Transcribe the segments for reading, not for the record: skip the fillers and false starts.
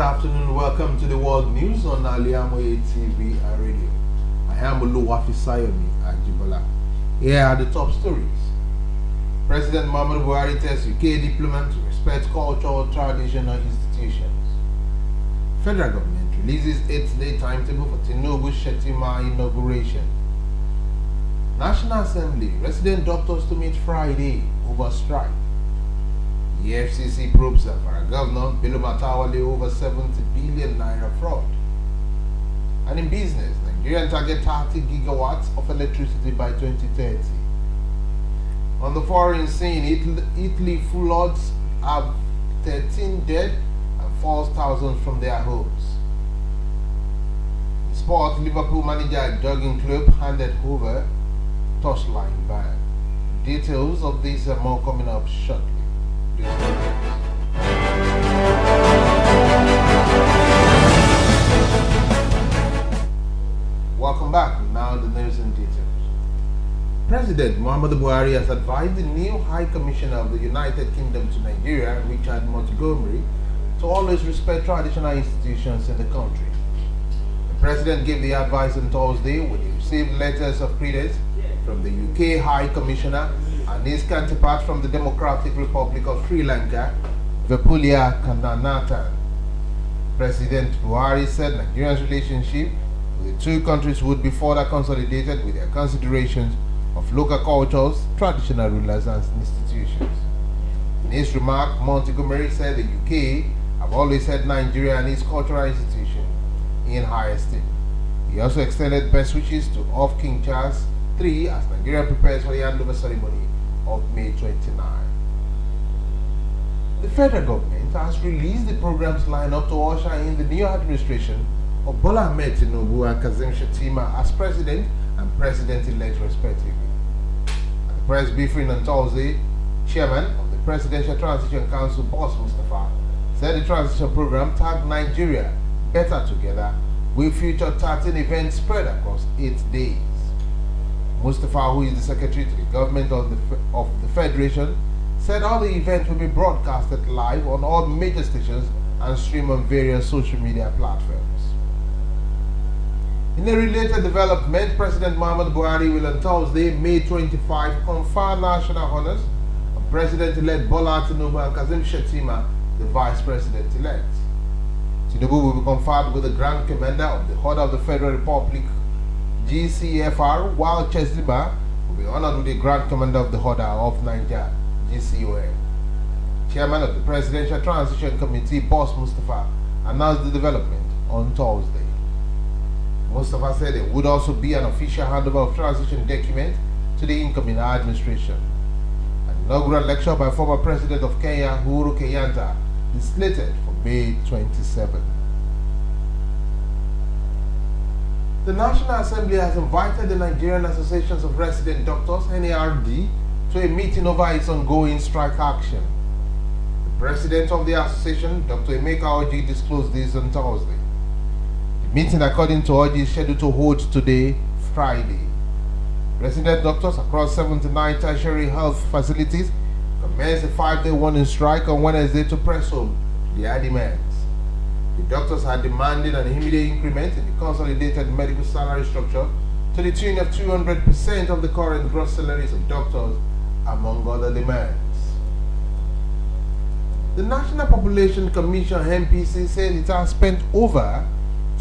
afternoon. Welcome to the world news on Al-IyamoyeTv and radio. I am OLUWAFISAYOMI, AJIBOLA. Here are the top stories. President Muhammadu Buhari tells UK diplomats to respect cultural traditional institutions. Federal government releases 8-day timetable for Tinubu-Shettima inauguration. National Assembly, resident doctors to meet Friday over strike. The FCC probes Zamfara Governor Bello Matawale over 70 billion naira fraud. And in business, Nigerian target 30 gigawatts of electricity by 2030. On the foreign scene, Italy floods have 13 dead and 4,000 from their homes. In sport, Liverpool manager Jurgen Klopp handed over touchline ban. Details of this are more coming up shortly. Welcome back. Now the news in details. President Muhammadu Buhari has advised the new High Commissioner of the United Kingdom to Nigeria, Richard Montgomery, to always respect traditional institutions in the country. The President gave the advice on Thursday when he received letters of credence from the UK High Commissioner and his counterpart from the Democratic Republic of Sri Lanka, Vepulia Kannanathan. President Buhari said Nigeria's relationship with the two countries would be further consolidated with their considerations of local cultures, traditional rulers and institutions. In his remark, Montgomery said the UK have always held Nigeria and its cultural institutions in high esteem. He also extended best wishes to King Charles III as Nigeria prepares for the handover ceremony of May 29. The federal government has released the program's lineup to usher in the new administration of Bola Ahmed Tinubu and Kazim Shettima as president and president-elect respectively. At the press briefing on Thursday, chairman of the Presidential Transition Council, Boss Mustafa, said the transition program tagged Nigeria Better Together will feature 13 events spread across 8 days. Mustafa, who is the secretary to the government of the Federation, said all the events will be broadcasted live on all major stations and streamed on various social media platforms. In a related development, President Muhammadu Buhari will on Thursday, May 25, confer national honors on President-elect Bola Tinubu and Kazim Shettima, the Vice President-elect. Tinubu will be conferred with the Grand Commander of the Order of the Federal Republic, GCFR, while Shettima will be honored with the Grand Commander of the Order of Nigeria, GCON. Chairman of the Presidential Transition Committee, Boss Mustafa, announced the development on Thursday. Mustafa said there would also be an official handover of transition document to the incoming administration. An inaugural lecture by former President of Kenya, Uhuru Kenyatta, is slated for May 27. The National Assembly has invited the Nigerian Associations of Resident Doctors, NARD, to a meeting over its ongoing strike action. The president of the association, Dr. Emeka Oji, disclosed this on Thursday. The meeting, according to Oji, is scheduled to hold today, Friday. Resident doctors across 79 tertiary health facilities commenced a 5-day warning strike on Wednesday to press home their demands. The doctors had demanded an immediate increment in the consolidated medical salary structure to the tune of 200% of the current gross salaries of doctors, among other demands. The National Population Commission (NPC) said it has spent over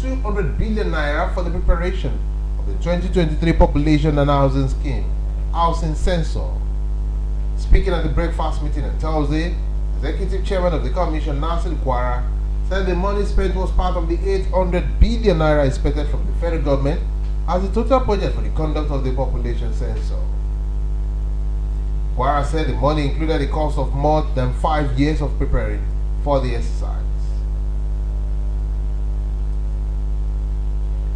200 billion naira for the preparation of the 2023 Population and Housing Scheme, Housing Census. Speaking at the breakfast meeting on Thursday, Executive Chairman of the Commission, Nasir Kwara, said the money spent was part of the 800 billion naira expected from the federal government as the total budget for the conduct of the population census. Kwara said the money included the cost of more than 5 years of preparing for the exercise.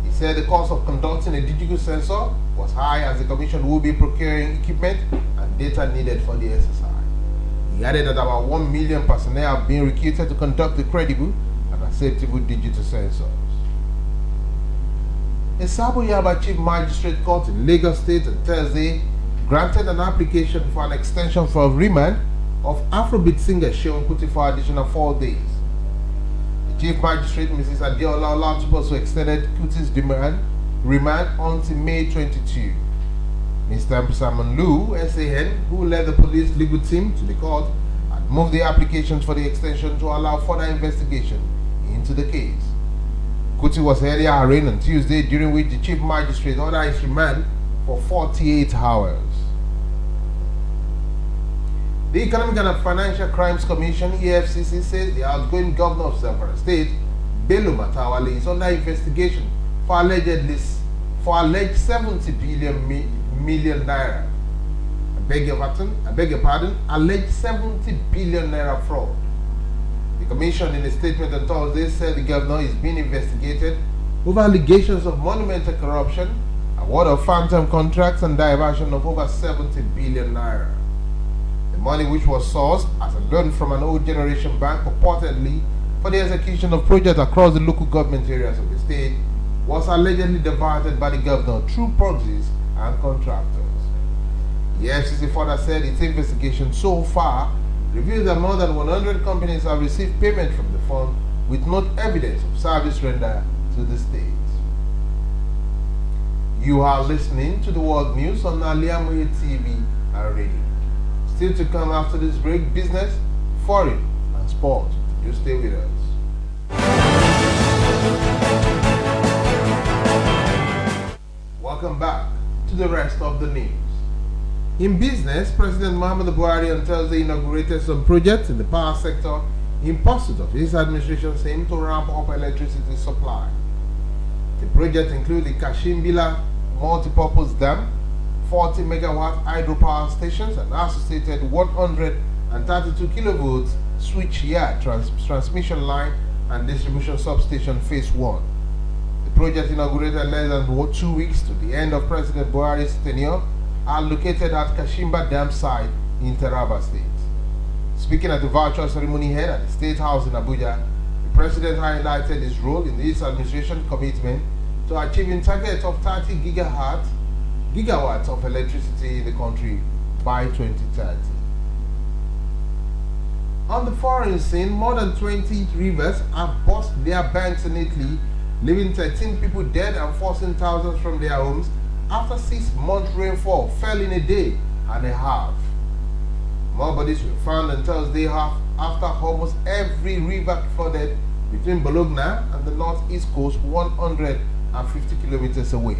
He said the cost of conducting a digital census was high as the Commission will be procuring equipment and data needed for the exercise. He added that about 1 million personnel have been recruited to conduct the credible and acceptable digital census. A Sabo Yaba Chief Magistrate Court in Lagos State on Thursday granted an application for an extension for remand of Afrobeat singer Seun Kuti for additional 4 days. The Chief Magistrate Mrs. AJIBOLA also extended Kuti's remand until May 22. Mr. Simon Liu, SAN, who led the police legal team to the court, had moved the applications for the extension to allow further investigation into the case. Kuti was earlier arraigned on Tuesday, during which the Chief Magistrate ordered his remand for 48 hours. The Economic and Financial Crimes Commission, EFCC, says the outgoing governor of Zamfara State, Bello Matawalle, is under investigation for alleged 70 million naira. I beg your pardon, alleged 70 billion naira fraud. The commission, in a statement on Thursday, said the governor is being investigated over allegations of monumental corruption, award of phantom contracts, and diversion of over 70 billion naira. The money, which was sourced as a loan from an old generation bank purportedly for the execution of projects across the local government areas of the state, was allegedly diverted by the governor through proxies and contractors. The FCC further said its investigation so far revealed that more than 100 companies have received payment from the fund with no evidence of service rendered to the state. You are listening to the world news on Al-IyamoyeTv and radio. Still to come after this break: business, foreign, and sport. You stay with us. Welcome back to the rest of the news. In business, President Muhammadu Buhari on Thursday inaugurated some projects in the power sector in pursuit of his administration's aim to ramp up electricity supply. The projects include the Kashimbila multipurpose dam, 40 megawatt hydropower stations, and associated 132 kilovolts switchyard transmission line and distribution substation phase 1. The project, inaugurated less than 2 weeks to the end of President Buhari's tenure, are located at Kashimba Dam site in Taraba State. Speaking at the virtual ceremony held at the State House in Abuja, the President highlighted his role in his administration commitment to achieving target of 30 gigawatts of electricity in the country by 2030. On the foreign scene, more than 20 rivers have burst their banks in Italy, leaving 13 people dead and forcing thousands from their homes after 6 months rainfall fell in a day and a half. More bodies were found on Thursday after almost every river flooded between Bologna and the northeast coast, 150 kilometers away.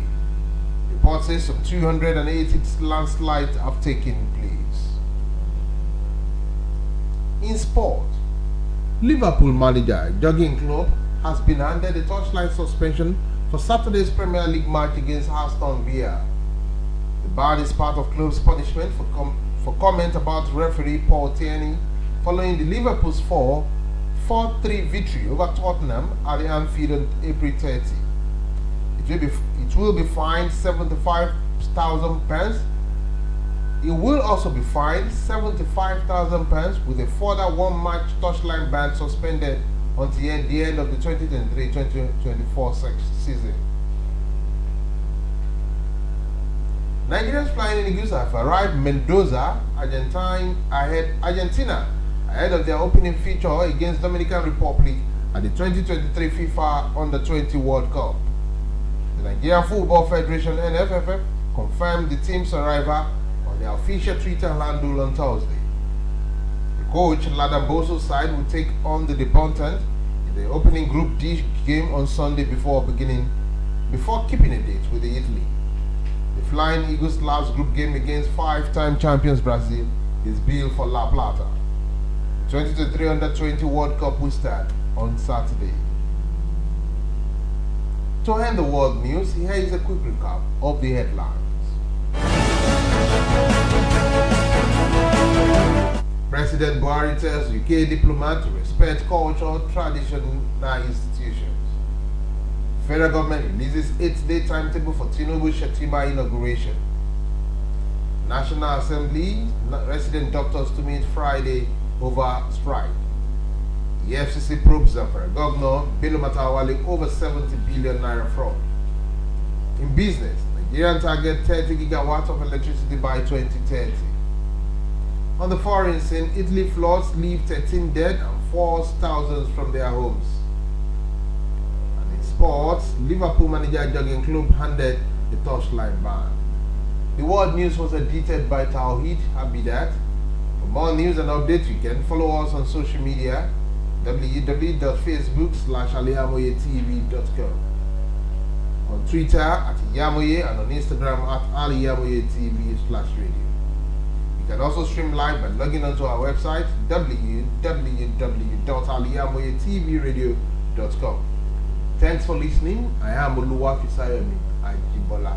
Reports say some 280 landslides have taken place. In sport, Liverpool manager Jurgen Klopp has been handed a torchlight suspension for Saturday's Premier League match against Aston Villa. The ban is part of Klopp's punishment for comment about referee Paul Tierney following the Liverpool's 4-3 victory over Tottenham at the Anfield on April 30. It will be fined £75,000. It will also be fined £75,000 with a further 1-match touchline ban suspended until the end of the 2023-2024 season. Nigerians flying in Eagles have arrived Mendoza, Argentina, ahead of their opening feature against Dominican Republic at the 2023 FIFA Under-20 World Cup. The Nigerian Football Federation (NFF) confirmed the team's arrival on their official Twitter handle on Thursday. The coach Ladamboso's side will take on the debutant in the opening Group D game on Sunday before keeping a date with Italy. The Flying Eagles' last group game against 5-time champions Brazil is billed for La Plata. The 2023 Under-20 World Cup will start on Saturday. To end the world news, here is a quick recap of the headlines. President Buhari tells UK diplomat to respect cultural traditional institutions. Federal government releases 8-day timetable for Tinubu Shetima inauguration. National Assembly resident doctors to meet Friday over strike. The FCC probes Zamfara Governor Bello Matawalle over 70 billion naira fraud. In business, Nigerian target 30 gigawatts of electricity by 2030. On the foreign scene, Italy floods leave 13 dead and force thousands from their homes. sports, Liverpool manager Jurgen Klopp handed the touchline ban. The world news was edited by Tawheed Habidat. For more news and updates, you can follow us on social media, www.facebook.com/ALIyamoyeTv.com, on Twitter at Iyamoye, and on Instagram at Al-IyamoyeTv/radio. You can also stream live by logging onto our website, www.Al-IyamoyeTVradio.com. Thanks for listening. I am OLUWAFISAYOMI. AJIBOLA.